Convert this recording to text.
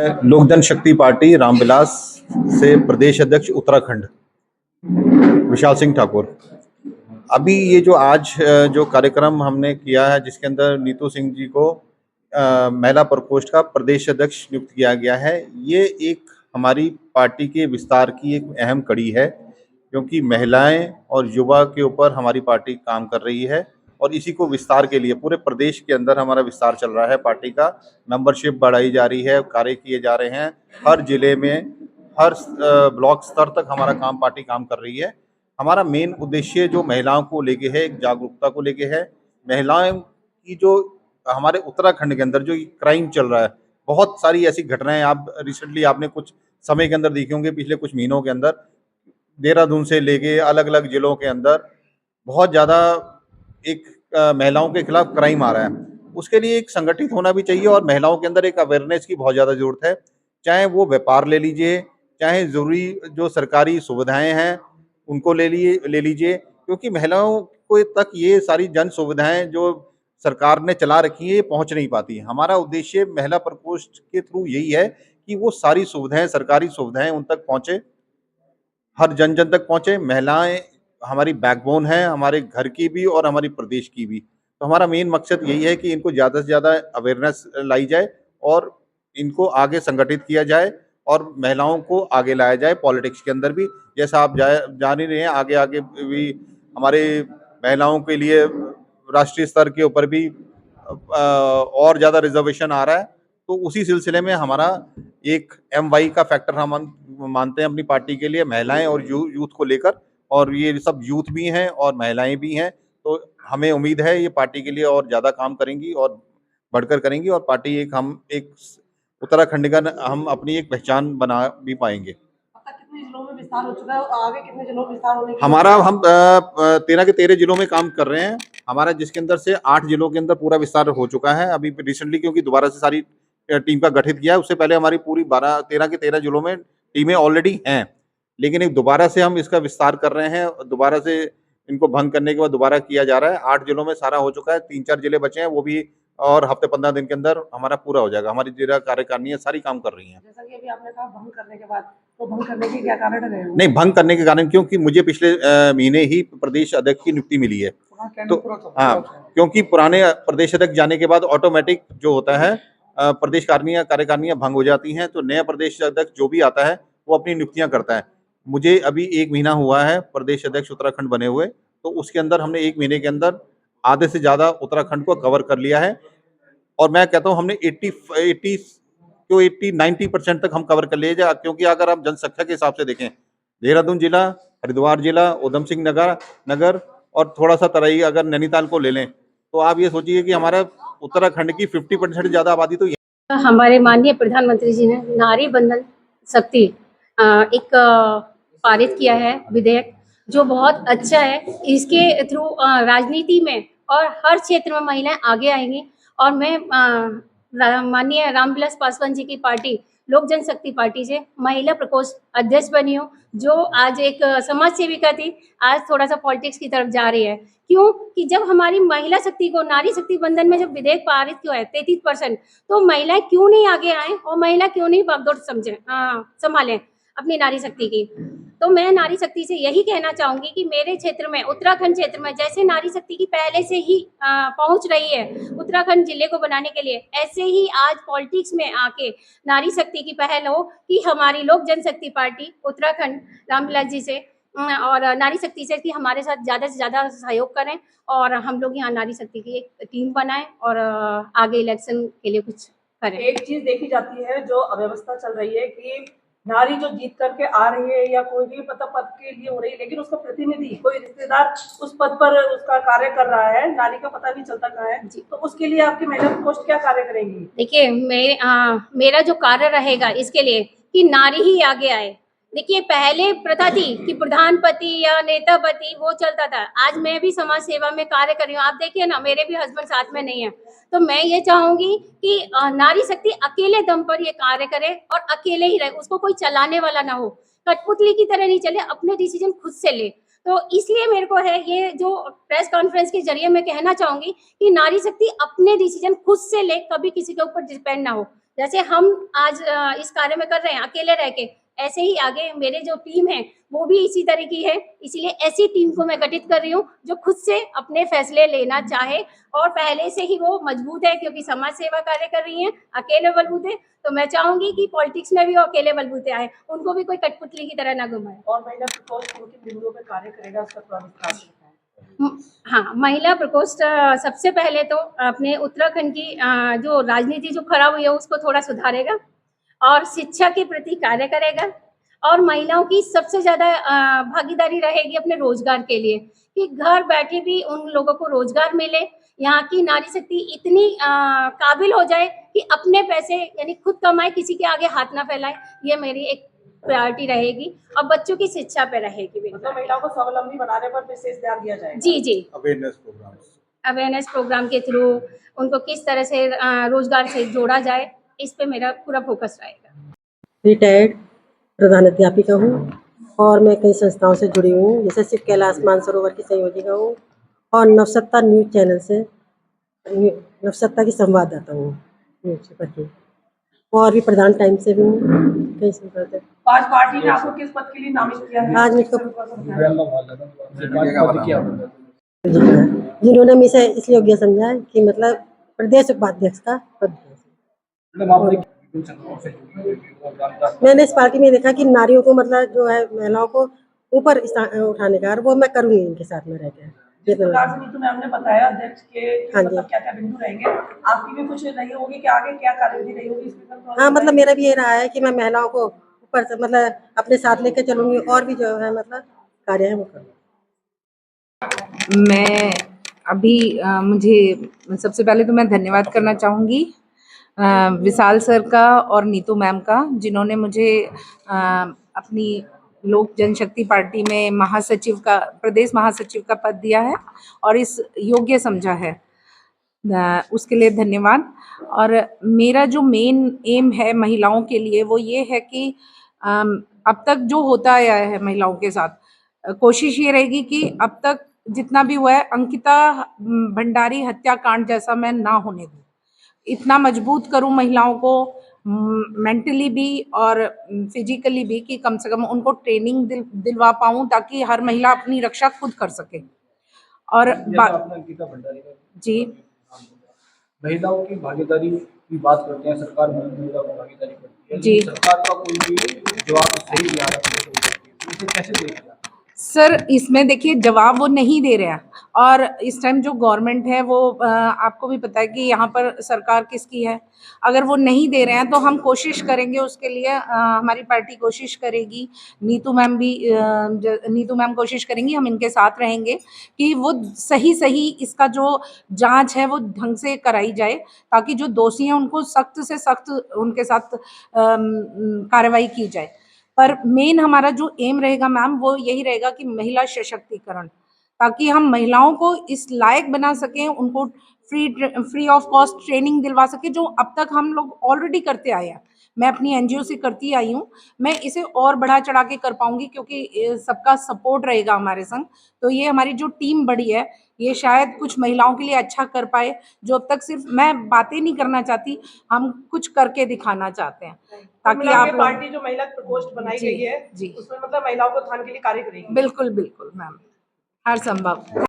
लोक जनशक्ति पार्टी रामविलास से प्रदेश अध्यक्ष उत्तराखंड विशाल सिंह ठाकुर। अभी ये जो आज जो कार्यक्रम हमने किया है जिसके अंदर नीतू सिंह जी को महिला प्रकोष्ठ का प्रदेश अध्यक्ष नियुक्त किया गया है, ये एक हमारी पार्टी के विस्तार की एक अहम कड़ी है, क्योंकि महिलाएं और युवा के ऊपर हमारी पार्टी काम कर रही है और इसी को विस्तार के लिए पूरे प्रदेश के अंदर हमारा विस्तार चल रहा है। पार्टी का मेंबरशिप बढ़ाई जा रही है, कार्य किए जा रहे हैं हर जिले में, हर ब्लॉक स्तर तक हमारा काम पार्टी काम कर रही है। हमारा मेन उद्देश्य जो महिलाओं को लेके है, एक जागरूकता को लेके है। महिलाएं की जो हमारे उत्तराखंड के अंदर जो क्राइम चल रहा है, बहुत सारी ऐसी घटनाएं आप रिसेंटली आपने कुछ समय के अंदर देखे होंगे, पिछले कुछ महीनों के अंदर देहरादून से लेके अलग अलग जिलों के अंदर बहुत ज़्यादा एक महिलाओं के खिलाफ क्राइम आ रहा है। उसके लिए एक संगठित होना भी चाहिए और महिलाओं के अंदर एक अवेयरनेस की बहुत ज़्यादा ज़रूरत है। चाहे वो व्यापार ले लीजिए, चाहे ज़रूरी जो सरकारी सुविधाएँ हैं, उनको ले लीजिए, क्योंकि महिलाओं को तक ये सारी जन सुविधाएँ जो सरकार ने चला रखी हैं, ये पहुँच नहीं पाती। हमारा उद्देश्य महिला प्रकोष्ठ के थ्रू यही है कि वो सारी सुविधाएँ, सरकारी सुविधाएँ उन तक पहुँचे, हर जन-जन तक पहुँचे। महिलाएँ हमारी बैकबोन हैं, हमारे घर की भी और हमारी प्रदेश की भी। तो हमारा मेन मकसद यही है कि इनको ज़्यादा से ज़्यादा अवेयरनेस लाई जाए और इनको आगे संगठित किया जाए और महिलाओं को आगे लाया जाए पॉलिटिक्स के अंदर भी। जैसा आप जान ही रहे हैं, आगे-आगे भी हमारे महिलाओं के लिए राष्ट्रीय स्तर के ऊपर भी और ज़्यादा रिज़र्वेशन आ रहा है। तो उसी सिलसिले में हमारा एक एमवाई का फैक्टर हम मानते हैं अपनी पार्टी के लिए, महिलाएं और यूथ को लेकर, और ये सब यूथ भी हैं और महिलाएं भी हैं। तो हमें उम्मीद है ये पार्टी के लिए और ज़्यादा काम करेंगी और बढ़कर करेंगी, और पार्टी एक उत्तराखंड का हम अपनी एक पहचान बना भी पाएंगे। अब तक कितने जिलों में विस्तार हो चुका है और आगे कितने जिलों में विस्तार होने की हमारा हम 13 के 13 जिलों में काम कर रहे हैं। हमारा जिसके अंदर से 8 जिलों के अंदर पूरा विस्तार हो चुका है। अभी रिसेंटली क्योंकि दोबारा से सारी टीम का गठित किया है, उससे पहले हमारी पूरी 13 के 13 जिलों में टीमें ऑलरेडी हैं। लेकिन एक दोबारा से हम इसका विस्तार कर रहे हैं, दोबारा से इनको भंग करने के बाद दोबारा किया जा रहा है। 8 जिलों में सारा हो चुका है, 3-4 जिले बचे हैं, वो भी और हफ्ते 15 दिन के अंदर हमारा पूरा हो जाएगा। हमारी जिला कार्यकारिणी सारी काम कर रही हैं। जैसा कि अभी आपने कहा भंग करने के बाद, तो भंग करने के क्या कारण रहे होंगे? नहीं, भंग करने के कारण क्योंकि मुझे पिछले महीने ही प्रदेश अध्यक्ष की नियुक्ति मिली है। तो हाँ, क्योंकि पुराने प्रदेश अध्यक्ष जाने के बाद ऑटोमेटिक जो होता है प्रदेश कार्यकारिणियां भंग हो जाती हैं, तो नया प्रदेश अध्यक्ष जो भी आता है वो अपनी नियुक्तियां करता है। मुझे अभी 1 महीना हुआ है प्रदेश अध्यक्ष उत्तराखंड बने हुए, तो उसके अंदर हमने 1 महीने के अंदर आधे से ज़्यादा उत्तराखंड को कवर कर लिया है। और मैं कहता हूँ हमने 80-90% तक हम कवर कर लिए जा, क्योंकि अगर आप जनसंख्या के हिसाब से देखें, देहरादून जिला, हरिद्वार जिला, उधम सिंह नगर नगर और थोड़ा सा तराई अगर नैनीताल को ले लें, तो आप ये सोचिए कि हमारा उत्तराखंड की 50% ज्यादा आबादी तो हमारे माननीय प्रधानमंत्री जी ने नारी बंधन शक्ति एक पारित किया है विधेयक, जो बहुत अच्छा है। इसके थ्रू राजनीति में और हर क्षेत्र में महिलाएं आगे आएंगी। और मैं माननीय रामविलास पासवान जी की पार्टी लोक जनशक्ति पार्टी से महिला प्रकोष्ठ अध्यक्ष बनी हूँ, जो आज एक समाज सेविका थी, आज थोड़ा सा पॉलिटिक्स की तरफ जा रही है। क्यों कि जब हमारी महिला शक्ति को नारी शक्ति बंधन में जब विधेयक पारित किया है 33%, तो महिलाएं क्यों नहीं आगे आए और महिला क्यों नहीं बागडोर संभालें अपनी नारी शक्ति की। तो मैं नारी शक्ति से यही कहना चाहूंगी कि मेरे क्षेत्र में, उत्तराखंड क्षेत्र में, जैसे नारी शक्ति की पहले से ही पहुंच रही है उत्तराखंड जिले को बनाने के लिए, ऐसे ही आज पॉलिटिक्स में आके नारी शक्ति की पहल हो कि हमारी लोक जनशक्ति पार्टी उत्तराखंड रामविलास जी से और नारी शक्ति से कि हमारे साथ ज़्यादा से ज़्यादा सहयोग करें और हम लोग यहाँ नारी शक्ति की एक टीम बनाएं और आगे इलेक्शन के लिए कुछ करें। एक चीज देखी जाती है जो अव्यवस्था चल रही है कि नारी जो जीत करके आ रही है या कोई भी मतलब पद के लिए हो रही है, लेकिन उसका प्रतिनिधि कोई रिश्तेदार उस पद पर उसका कार्य कर रहा है, नारी का पता नहीं चलता कहाँ है। तो उसके लिए आपकी महिला प्रकोष्ठ क्या कार्य करेंगी? देखिए, मेरा जो कार्य रहेगा इसके लिए कि नारी ही आगे आए। देखिए, पहले प्रथा थी कि प्रधानपति या नेतापति वो चलता था। आज मैं भी समाज सेवा में कार्य कर रही हूँ। आप देखिए ना, मेरे भी हस्बैंड साथ में नहीं है। तो मैं ये चाहूंगी कि नारी शक्ति अकेले दम पर ये कार्य करे और अकेले ही रहे, उसको कोई चलाने वाला ना हो, कठपुतली की तरह नहीं चले, अपने डिसीजन खुद से ले। तो इसलिए मेरे को है ये जो प्रेस कॉन्फ्रेंस के जरिए मैं कहना चाहूंगी कि नारी शक्ति अपने डिसीजन खुद से ले, कभी किसी के ऊपर डिपेंड ना हो। जैसे हम आज इस कार्य में कर रहे हैं अकेले रह के, ऐसे ही आगे मेरे जो टीम है वो भी इसी तरह की है। इसीलिए ऐसी टीम को मैं गठित कर रही हूँ जो खुद से अपने फैसले लेना चाहे और पहले से ही वो मजबूत है, क्योंकि समाज सेवा कार्य कर रही हैं, अकेले बलबूते। तो मैं चाहूंगी कि पॉलिटिक्स में भी वो अकेले बलबूते आए, उनको भी कोई कठपुतली की तरह ना घुमाए। और महिला प्रकोष्ठ किन किन बिंदुओं पे कार्य करेगा, उसका थोड़ा विस्तार से बताएं। हाँ, महिला प्रकोष्ठ सबसे पहले तो अपने उत्तराखंड की जो राजनीति जो खराब हुई है उसको थोड़ा सुधारेगा और शिक्षा के प्रति कार्य करेगा। और महिलाओं की सबसे ज्यादा भागीदारी रहेगी अपने रोजगार के लिए, कि घर बैठे भी उन लोगों को रोजगार मिले। यहाँ की नारी शक्ति इतनी काबिल हो जाए कि अपने पैसे यानी खुद कमाए, किसी के आगे हाथ ना फैलाए। ये मेरी एक प्रायोरिटी रहेगी और बच्चों की शिक्षा पे रहेगी बिल्कुल। मतलब महिलाओं को स्वावलंबी बनाने पर विशेष ध्यान दिया जाएगा। जी जी, अवेयरनेस प्रोग्राम के थ्रू उनको किस तरह से रोजगार से जोड़ा जाए, इस पे मेरा पूरा फोकस रहेगा। रिटायर्ड प्रधान अध्यापिका हूँ और मैं कई संस्थाओं से जुड़ी हुई हूँ, जैसे शिव कैलाश मानसरोवर की संयोजिका हूँ और नवसत्ता न्यूज चैनल से नवसत्ता की संवाददाता हूँ न्यूज पेपर की, और भी प्रधान टाइम से भी हूँ कई संवाददाता। आज पार्टी ने आपको किस पद के लिए नामित किया है? आज मुझको जिन्होंने मुझे इसलिए योग्य समझा है कि मतलब प्रदेश उपाध्यक्ष का पद है। मैंने इस पार्टी में देखा कि नारियों को मतलब जो है महिलाओं को ऊपर उठाने का, और वो मैं करूंगी इनके साथ में रहकर। जिस प्रकार से नीतू मैम ने बताया अध्यक्ष के हाँ जी। मतलब क्या क्या बिंदु रहेंगे, आपकी भी कुछ रही होगी कि आगे क्या कार्यविधि रही होगी इसमें? हाँ, मतलब मेरा भी ये रहा है कि मैं महिलाओं को ऊपर से मतलब अपने साथ लेकर चलूंगी और भी जो है मतलब कार्य है वो करूँगी। मैं अभी मुझे सबसे पहले तो मैं धन्यवाद करना चाहूँगी विशाल सर का और नीतू मैम का, जिन्होंने मुझे अपनी लोक जनशक्ति पार्टी में महासचिव का, प्रदेश महासचिव का पद दिया है और इस योग्य समझा है, उसके लिए धन्यवाद। और मेरा जो मेन एम है महिलाओं के लिए वो ये है कि अब तक जो होता आया है महिलाओं के साथ, कोशिश ये रहेगी कि अब तक जितना भी हुआ है अंकिता भंडारी हत्याकांड जैसा मैं ना होने दूँ। इतना मजबूत करूं महिलाओं को मेंटली भी और फिजिकली भी, कि कम से कम उनको ट्रेनिंग दिलवा पाऊं ताकि हर महिला अपनी रक्षा खुद कर सके। और अंकिता भंडारी जी, महिलाओं की भागीदारी की बात करते हैं, सरकार महिलाओं की भागीदारी करती है जी। सरकार का कोई भी जवाब सही नहीं आ रहा, इसे कैसे देखते हैं? सर इसमें देखिए जवाब वो नहीं दे रहे हैं, और इस टाइम जो गवर्नमेंट है वो आपको भी पता है कि यहाँ पर सरकार किसकी है। अगर वो नहीं दे रहे हैं तो हम कोशिश करेंगे उसके लिए, हमारी पार्टी कोशिश करेगी, नीतू मैम कोशिश करेंगी, हम इनके साथ रहेंगे कि वो सही इसका जो जांच है वो ढंग से कराई जाए, ताकि जो दोषी हैं उनको सख्त से सख्त उनके साथ कार्रवाई की जाए। पर मेन हमारा जो एम रहेगा मैम वो यही रहेगा कि महिला सशक्तिकरण, ताकि हम महिलाओं को इस लायक बना सकें, उनको फ्री ऑफ कॉस्ट ट्रेनिंग दिलवा सकें, जो अब तक हम लोग ऑलरेडी करते आए हैं। मैं अपनी एनजीओ से करती आई हूँ, मैं इसे और बढ़ा चढ़ा के कर पाऊंगी क्योंकि सबका सपोर्ट रहेगा हमारे संग। तो ये हमारी जो टीम बड़ी है ये शायद कुछ महिलाओं के लिए अच्छा कर पाए, जो अब तक सिर्फ मैं बातें नहीं करना चाहती, हम कुछ करके दिखाना चाहते हैं, ताकि आप पार्टी जो महिला प्रकोष्ठ बनाई गई है जी उसमें मतलब महिलाओं को उत्थान के लिए कार्य करेगी। बिल्कुल मैम, हर संभव।